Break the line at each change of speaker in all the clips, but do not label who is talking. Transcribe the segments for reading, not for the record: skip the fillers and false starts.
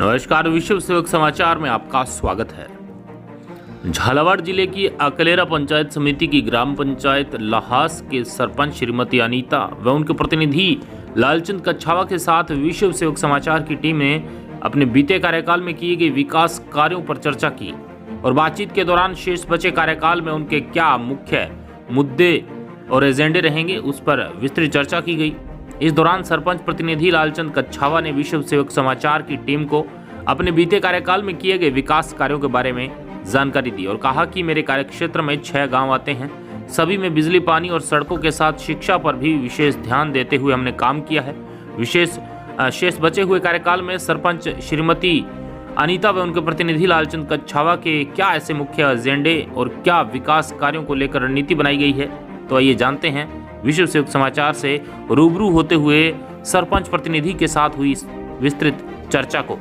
नमस्कार, विश्व सेवक समाचार में आपका स्वागत है। झालावाड़ जिले की अकलेरा पंचायत समिति की ग्राम पंचायत लहास के सरपंच श्रीमती अनीता व उनके प्रतिनिधि लालचंद कच्छावा के साथ विश्व सेवक समाचार की टीम ने अपने बीते कार्यकाल में किए गए विकास कार्यों पर चर्चा की और बातचीत के दौरान शेष बचे कार्यकाल में उनके क्या मुख्य मुद्दे और एजेंडे रहेंगे, उस पर विस्तृत चर्चा की गई। इस दौरान सरपंच प्रतिनिधि लालचंद कच्छावा ने विश्व सेवक समाचार की टीम को अपने बीते कार्यकाल में किए गए विकास कार्यों के बारे में जानकारी दी और कहा कि मेरे कार्यक्षेत्र में 6 गांव आते हैं। सभी में बिजली, पानी और सड़कों के साथ शिक्षा पर भी विशेष ध्यान देते हुए हमने काम किया है। शेष बचे हुए कार्यकाल में सरपंच श्रीमती अनीता व उनके प्रतिनिधि लालचंद कच्छावा के क्या ऐसे मुख्य एजेंडे और क्या विकास कार्यों को लेकर रणनीति बनाई गई है, तो आइए जानते हैं विश्व सेवक समाचार से रूबरू होते हुए सरपंच प्रतिनिधि के साथ हुई विस्तृत चर्चा को।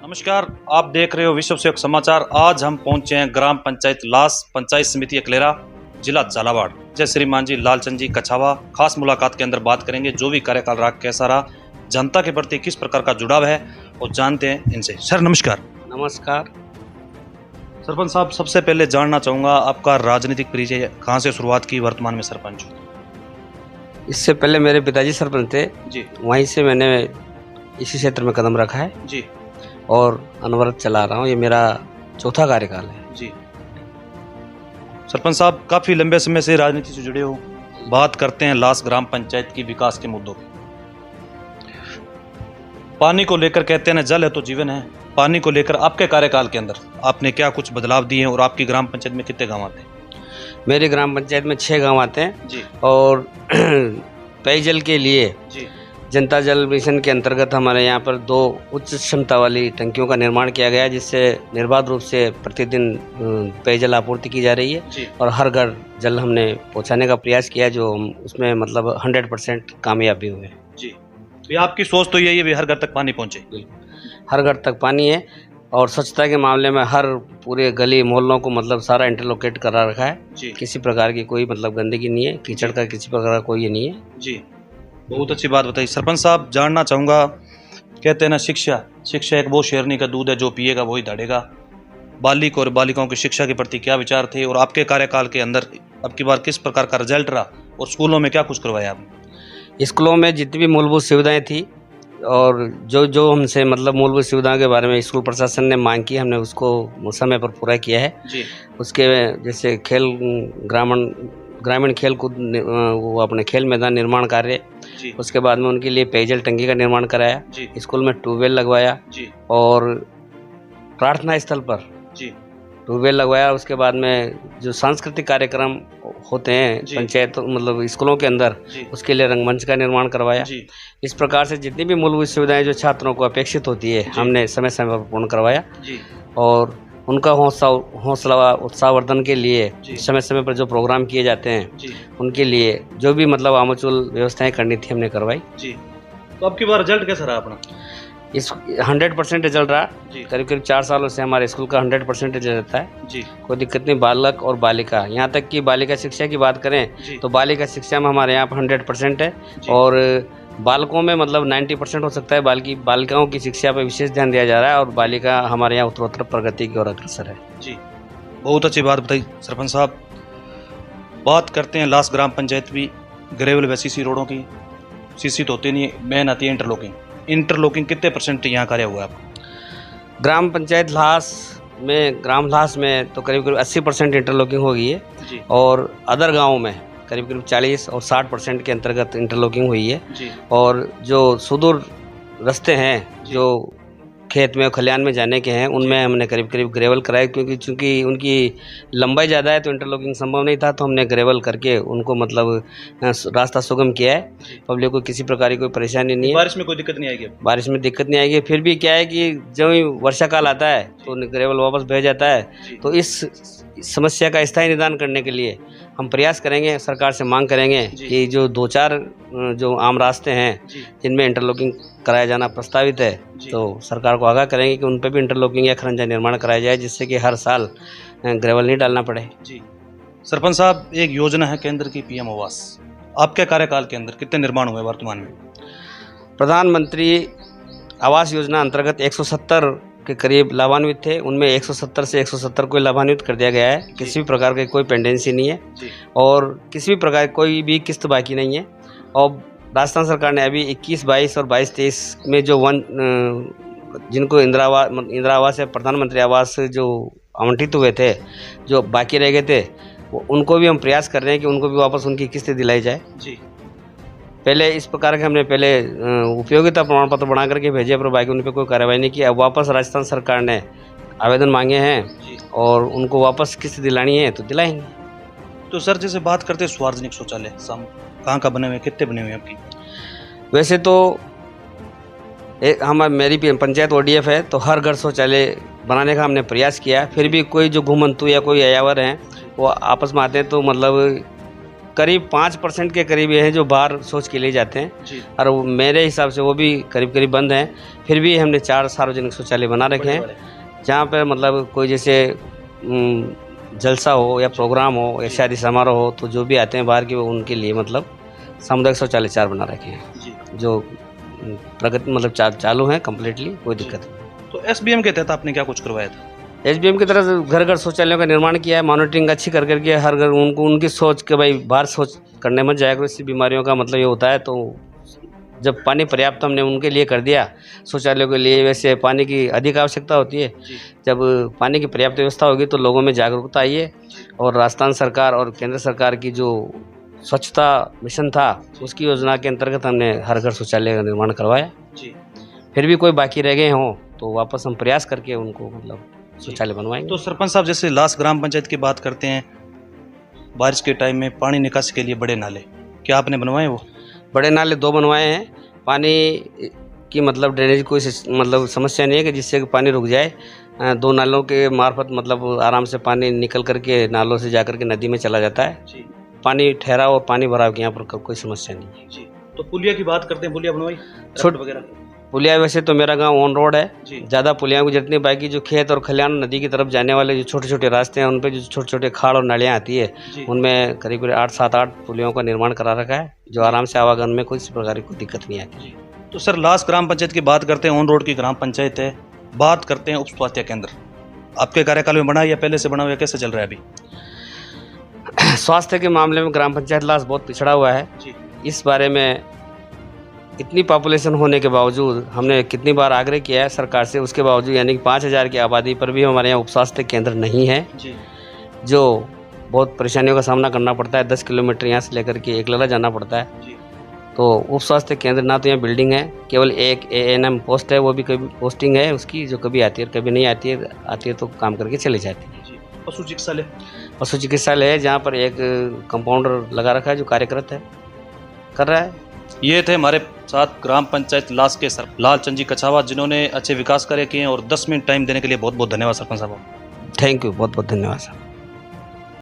नमस्कार, आप देख रहे हो विश्व सेवक समाचार। आज हम पहुंचे हैं ग्राम पंचायत लास, पंचायत समिति अकलेरा, जिला झालावाड़। जय श्रीमान जी लालचंद जी कच्छावा। खास मुलाकात के अंदर बात करेंगे जो भी कार्यकाल रहा कैसा रहा, जनता के प्रति किस प्रकार का जुड़ाव है और जानते हैं इनसे। सर नमस्कार।
नमस्कार।
सरपंच साहब, सबसे पहले जानना चाहूँगा आपका राजनीतिक परिचय, कहाँ से शुरुआत की, वर्तमान में सरपंच हो?
इससे पहले मेरे पिताजी सरपंच थे
जी।
वहीं से मैंने इसी क्षेत्र में कदम रखा है
जी
और अनवरत चला रहा हूँ। ये मेरा चौथा कार्यकाल है
जी। सरपंच साहब, काफ़ी लंबे समय से राजनीति से जुड़े हो। बात करते हैं लास ग्राम पंचायत की विकास के मुद्दों की। पानी को लेकर कहते हैं ना, जल है तो जीवन है। पानी को लेकर आपके कार्यकाल के अंदर आपने क्या कुछ बदलाव दिए हैं और आपकी ग्राम पंचायत में कितने गांव आते हैं? मेरी
ग्राम पंचायत में 6 गांव आते हैं
जी।
और पेयजल के लिए
जी
जनता जल मिशन के अंतर्गत हमारे यहाँ पर 2 उच्च क्षमता वाली टंकियों का निर्माण किया गया है, जिससे निर्बाध रूप से प्रतिदिन पेयजल आपूर्ति की जा रही है
जी।
और हर घर जल हमने पहुँचाने का प्रयास किया, जो उसमें मतलब 100% कामयाबी हुए
जी। तो आपकी सोच तो यही है हर घर तक पानी पहुँचे?
हर घर तक पानी है और स्वच्छता के मामले में हर पूरे गली मोहल्लों को मतलब सारा इंटरलोकेट करा रखा है
जी।
किसी प्रकार की कोई मतलब गंदगी नहीं है, कीचड़ का किसी प्रकार का कोई ये नहीं है
जी। बहुत अच्छी बात बताई। सरपंच साहब, जानना चाहूँगा, कहते हैं ना शिक्षा एक वो शेरनी का दूध है, जो पिएगा वही दौड़ेगा। बालिक और बालिकाओं की शिक्षा के प्रति क्या विचार थे और आपके कार्यकाल के अंदर अब की बार किस प्रकार का रिजल्ट रहा और स्कूलों में क्या कुछ करवाया आपने?
स्कूलों में जितनी भी मूलभूत सुविधाएं थी और जो हमसे मतलब मूलभूत सुविधाओं के बारे में स्कूल प्रशासन ने मांग की, हमने उसको समय पर पूरा किया है
जी। उसके
जैसे खेल ग्रामीण खेल कूद वो अपने खेल मैदान निर्माण कार्य, उसके बाद में उनके लिए पेयजल टंकी का निर्माण कराया, स्कूल में ट्यूबवेल लगवाया जी। और प्रार्थना स्थल पर जी ट्यूबवेल लगवाया। उसके बाद में जो सांस्कृतिक कार्यक्रम होते हैं पंचायत मतलब स्कूलों के अंदर, उसके लिए रंगमंच का निर्माण करवाया। इस प्रकार से जितनी भी मूलभूत सुविधाएं जो छात्रों को अपेक्षित होती है हमने समय समय पर पूर्ण करवाया और उनका हौसला उत्साहवर्धन के लिए समय समय पर जो प्रोग्राम किए जाते हैं उनके लिए जो भी मतलब आमूल व्यवस्थाएं करनी थी हमने करवाई जी।
तो अब की बार रिजल्ट कैसा रहा अपना?
इस 100% रिजल्ट रहा। करीब 4 सालों से हमारे स्कूल का 100% रिजल्ट रहता है जी। कोई दिक्कत नहीं। बालक और बालिका, यहाँ तक कि बालिका शिक्षा की बात करें तो बालिका शिक्षा में हमारे यहाँ पर 100% है और बालकों में मतलब 90% हो सकता है। बालिकाओं की शिक्षा पर विशेष ध्यान दिया जा रहा है और बालिका हमारे यहाँ उत्तरोत्तर प्रगति की ओर अग्रसर है
जी। बहुत अच्छी बात बताई सरपंच साहब। बात करते हैं लास ग्राम पंचायत भी ग्रेवल व सीसी रोडों की। सीसी तो होती नहीं, मेन आती है इंटरलॉकिंग कितने % यहाँ कार्य हुआ है आपका?
ग्राम पंचायत ग्राम लास में तो करीब 80% इंटरलॉकिंग हो गई है और अदर गाँवों में करीब 40 और 60% के अंतर्गत इंटरलॉकिंग हुई है जी। और जो सुदूर रास्ते हैं जो खेत में खलिहान में जाने के हैं उनमें हमने करीब ग्रेवल कराए, क्योंकि चूंकि उनकी लंबाई ज़्यादा है तो इंटरलॉकिंग संभव नहीं था, तो हमने ग्रेवल करके उनको मतलब रास्ता सुगम किया है। पब्लिक को किसी प्रकार की कोई परेशानी नहीं है।
बारिश में कोई दिक्कत नहीं आएगी?
बारिश में दिक्कत नहीं आएगी। फिर भी क्या है कि जब वर्षा काल आता है तो ग्रेवल वापस बह जाता है, तो इस समस्या का स्थायी निदान करने के लिए हम प्रयास करेंगे, सरकार से मांग करेंगे कि जो 2-4 जो आम रास्ते हैं जिनमें इंटरलॉकिंग कराया जाना प्रस्तावित है तो सरकार को आगाह करेंगे कि उन पर भी इंटरलॉकिंग या खरंजा निर्माण कराया जाए, जिससे कि हर साल ग्रेवल नहीं डालना पड़े जी।
सरपंच साहब, एक योजना है केंद्र की PM आवास, आपके कार्यकाल के अंदर कितने निर्माण हुए वर्तमान में?
प्रधानमंत्री आवास योजना अंतर्गत 170 के करीब लाभान्वित थे। उनमें 170 से 170 को लाभान्वित कर दिया गया है। किसी भी प्रकार की कोई पेंडेंसी नहीं है और किसी भी प्रकार कोई भी किस्त बाकी नहीं है। और राजस्थान सरकार ने अभी 21-22 और 22-23 में जो जिनको इंदिरा आवास या प्रधानमंत्री आवास जो आवंटित हुए थे, जो बाकी रह गए थे, उनको भी हम प्रयास कर रहे हैं कि उनको भी वापस उनकी किस्तें दिलाई जाए। पहले इस प्रकार के हमने पहले उपयोगिता प्रमाण पत्र बना करके भेजे, पर बाकी उन पर कोई कार्रवाई नहीं की। अब वापस राजस्थान सरकार ने आवेदन मांगे हैं और उनको वापस किस्त दिलानी है तो दिलाएंगे।
तो सर जैसे बात करते हैं सार्वजनिक शौचालय कहाँ का बने हुए, कितने बने हुए आपकी?
वैसे तो मेरी पंचायत ODF है, तो हर घर शौचालय बनाने का हमने प्रयास किया। फिर भी कोई जो घुमंतु या कोई अयावर हैं वो आपस में आते हैं, तो मतलब करीब 5% के करीब ये हैं जो बाहर शौच के लिए जाते हैं और मेरे हिसाब से वो भी करीब करीब बंद हैं। फिर भी हमने 4 सार्वजनिक शौचालय बना रखे हैं, जहाँ पर मतलब कोई जैसे जलसा हो या प्रोग्राम हो या शादी समारोह हो, तो जो भी आते हैं बाहर के, वो उनके लिए मतलब सामुदायिक शौचालय 4 बना रखे हैं, जो प्रगति मतलब चालू है कम्प्लीटली, कोई दिक्कत नहीं।
तो SBM के तहत आपने क्या कुछ करवाया था?
SBM की तरफ से घर घर शौचालयों का निर्माण किया है, मॉनिटरिंग अच्छी कर करके हर घर उनको उनकी सोच के भाई बाहर शौच करने मत जाया करो, इससे बीमारियों का मतलब ये होता है। तो जब पानी पर्याप्त हमने उनके लिए कर दिया शौचालयों के लिए, वैसे पानी की अधिक आवश्यकता होती है। जब पानी की पर्याप्त व्यवस्था होगी तो लोगों में जागरूकता आई है और राजस्थान सरकार और केंद्र सरकार की जो स्वच्छता मिशन था, उसकी योजना के अंतर्गत हमने हर घर शौचालय का निर्माण करवाया। फिर भी कोई बाकी रह गए हों तो वापस हम प्रयास करके उनको मतलब शौचालय बनवाएंगे।
तो सरपंच साहब जैसे लास ग्राम पंचायत की बात करते हैं, बारिश के टाइम में पानी निकासी के लिए बड़े नाले क्या आपने बनवाए? वो
बड़े नाले 2 बनवाए हैं। पानी की मतलब ड्रेनेज कोई मतलब समस्या नहीं है कि जिससे पानी रुक जाए। 2 नालों के मार्फत मतलब आराम से पानी निकल करके नालों से जाकर के नदी में चला जाता है। पानी ठहराव और पानी भराव की यहाँ पर कोई समस्या नहीं है।
तो पुलिया की बात करते हैं, पुलिया बनवाई
छोट
वगैरह?
पुलिया वैसे तो मेरा गांव ऑन रोड है, ज़्यादा पुलिया को जितनी बाकी जो खेत और खलिहान नदी की तरफ जाने वाले जो छोटे छोटे रास्ते हैं, उन पे जो छोटे छोटे खाड़ और नालियाँ आती है, उनमें करीब 8-7-8 पुलियों का निर्माण करा रखा है, जो आराम से आवागमन में कोई प्रकार की दिक्कत नहीं आती।
तो सर लास ग्राम पंचायत की बात करते हैं, ऑन रोड की ग्राम पंचायत है। बात करते हैं उप स्वास्थ्य केंद्र, आपके कार्यकाल में बना या पहले से बना हुआ, कैसे चल रहा है अभी?
स्वास्थ्य के मामले में ग्राम पंचायत लास बहुत पिछड़ा हुआ है। इस बारे में इतनी पॉपुलेशन होने के बावजूद हमने कितनी बार आग्रह किया है सरकार से, उसके बावजूद यानी कि 5000 की आबादी पर भी हमारे यहाँ उप स्वास्थ्य केंद्र नहीं है, जो बहुत परेशानियों का सामना करना पड़ता है। 10 किलोमीटर यहाँ से लेकर के एकलरा जाना पड़ता है। तो उप स्वास्थ्य केंद्र ना तो यहाँ बिल्डिंग है, केवल एक ANM पोस्ट है, वो भी कभी पोस्टिंग है उसकी, जो कभी आती है कभी नहीं आती है तो काम करके चली जाती है। पशु चिकित्सालय है, जहाँ पर एक कंपाउंडर लगा रखा है जो कार्यरत है, कर रहा है।
ये थे हमारे साथ ग्राम पंचायत लास के सर लालचंद जी कछावा, जिन्होंने अच्छे विकास कार्य किए हैं। और 10 मिनट टाइम देने के लिए बहुत बहुत धन्यवाद सरपंच साहब।
थैंक यू, बहुत बहुत धन्यवाद साहब।